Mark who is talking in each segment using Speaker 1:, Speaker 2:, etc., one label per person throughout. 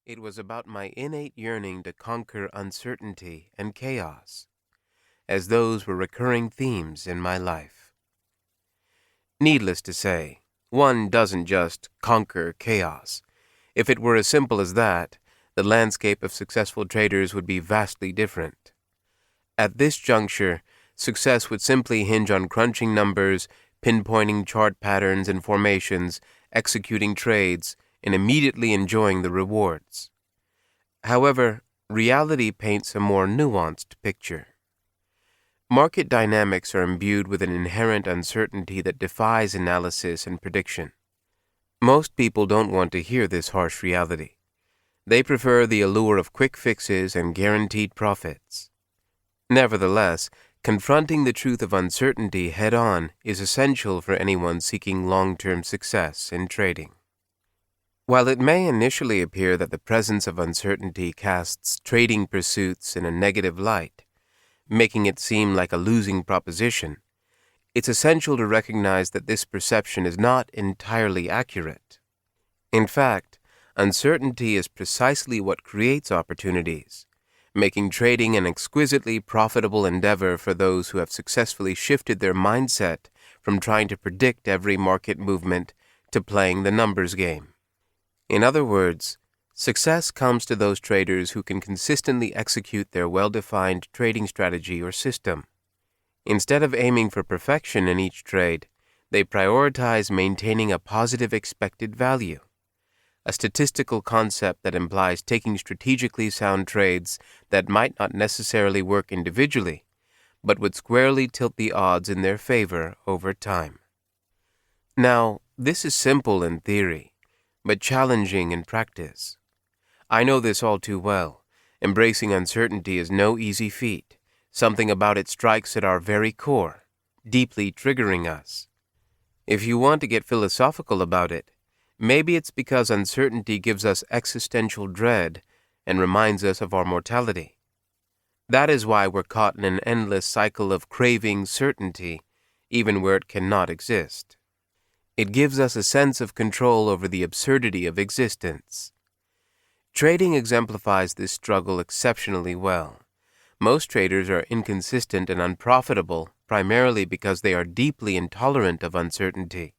Speaker 1: It was about my innate yearning to conquer uncertainty and chaos, as those were recurring themes in my life. Needless to say, one doesn't just conquer chaos. If it were as simple as that, the landscape of successful traders would be vastly different. At this juncture, success would simply hinge on crunching numbers, pinpointing chart patterns and formations, executing trades, and immediately enjoying the rewards. However, reality paints a more nuanced picture. Market dynamics are imbued with an inherent uncertainty that defies analysis and prediction. Most people don't want to hear this harsh reality. They prefer the allure of quick fixes and guaranteed profits. Nevertheless, confronting the truth of uncertainty head-on is essential for anyone seeking long-term success in trading. While it may initially appear that the presence of uncertainty casts trading pursuits in a negative light, making it seem like a losing proposition, it's essential to recognize that this perception is not entirely accurate. In fact, uncertainty is precisely what creates opportunities, making trading an exquisitely profitable endeavor for those who have successfully shifted their mindset from trying to predict every market movement to playing the numbers game. In other words, success comes to those traders who can consistently execute their well-defined trading strategy or system. Instead of aiming for perfection in each trade, they prioritize maintaining a positive expected value, a statistical concept that implies taking strategically sound trades that might not necessarily work individually, but would squarely tilt the odds in their favor over time. Now, this is simple in theory, but challenging in practice. I know this all too well. Embracing uncertainty is no easy feat. Something about it strikes at our very core, deeply triggering us. If you want to get philosophical about it, maybe it's because uncertainty gives us existential dread and reminds us of our mortality. That is why we're caught in an endless cycle of craving certainty, even where it cannot exist. It gives us a sense of control over the absurdity of existence. Trading exemplifies this struggle exceptionally well. Most traders are inconsistent and unprofitable primarily because they are deeply intolerant of uncertainty.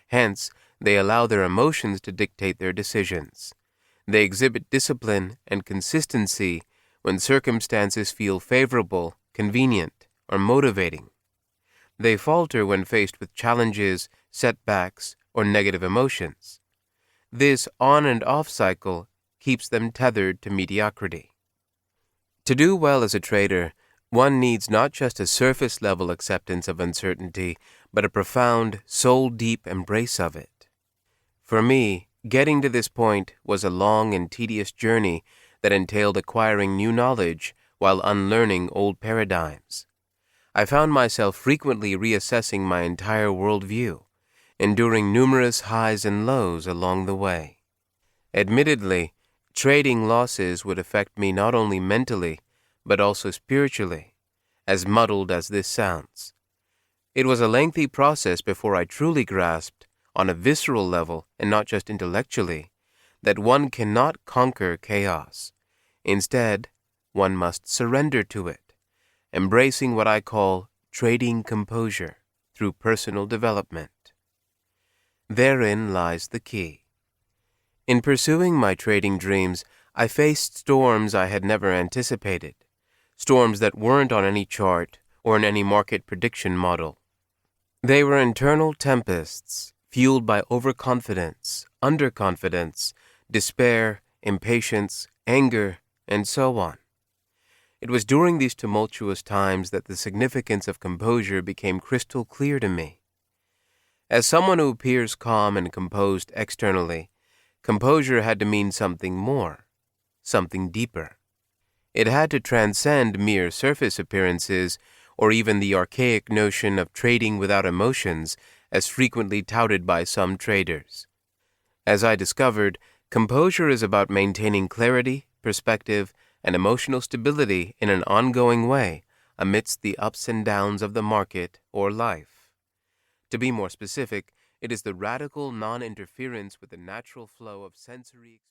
Speaker 1: Hence, they allow their emotions to dictate their decisions. They exhibit discipline and consistency when circumstances feel favorable, convenient, or motivating. They falter when faced with challenges, setbacks, or negative emotions. This on and off cycle keeps them tethered to mediocrity. To do well as a trader, one needs not just a surface-level acceptance of uncertainty, but a profound, soul-deep embrace of it. For me, getting to this point was a long and tedious journey that entailed acquiring new knowledge while unlearning old paradigms. I found myself frequently reassessing my entire worldview, enduring numerous highs and lows along the way. Admittedly, trading losses would affect me not only mentally, but also spiritually, as muddled as this sounds. It was a lengthy process before I truly grasped, on a visceral level and not just intellectually, that one cannot conquer chaos. Instead, one must surrender to it, embracing what I call trading composure through personal development. Therein lies the key. In pursuing my trading dreams, I faced storms I had never anticipated, storms that weren't on any chart or in any market prediction model. They were internal tempests, fueled by overconfidence, underconfidence, despair, impatience, anger, and so on. It was during these tumultuous times that the significance of composure became crystal clear to me. As someone who appears calm and composed externally, composure had to mean something more, something deeper. It had to transcend mere surface appearances or even the archaic notion of trading without emotions as frequently touted by some traders. As I discovered, composure is about maintaining clarity, perspective, and emotional stability in an ongoing way amidst the ups and downs of the market or life. To be more specific, it is the radical non-interference with the natural flow of sensory experience.